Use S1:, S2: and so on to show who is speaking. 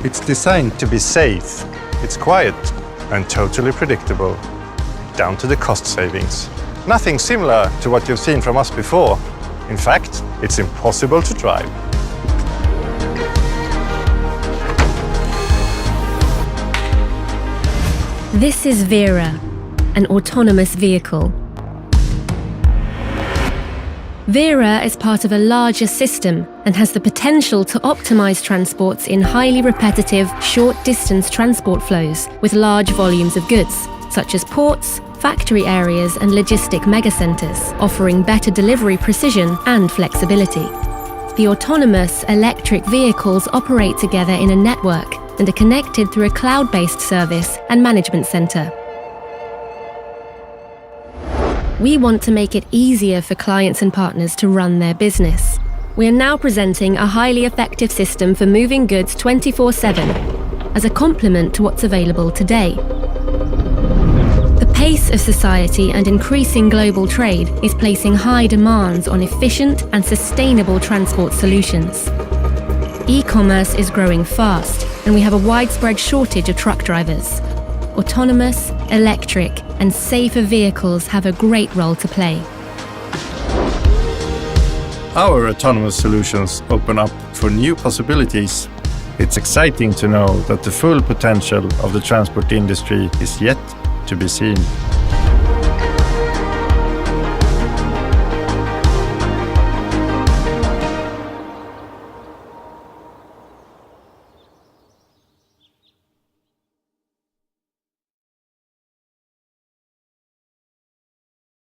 S1: It's designed to be safe, it's quiet and totally predictable, down to the cost savings. Nothing similar to what you've seen from us before. In fact, it's impossible to drive.
S2: This is Vera, an autonomous vehicle. Vera is part of a larger system and has the potential to optimize transports in highly repetitive, short-distance transport flows with large volumes of goods, such as ports, factory areas and logistic megacenters, offering better delivery precision and flexibility. The autonomous electric vehicles operate together in a network and are connected through a cloud-based service and management center. We want to make it easier for clients and partners to run their business. We are now presenting a highly effective system for moving goods 24/7 as a complement to what's available today. The pace of society and increasing global trade is placing high demands on efficient and sustainable transport solutions. E-commerce is growing fast, and we have a widespread shortage of truck drivers. Autonomous, electric, and safer vehicles have a great role to play.
S1: Our autonomous solutions open up for new possibilities. It's exciting to know that the full potential of the transport industry is yet to be seen.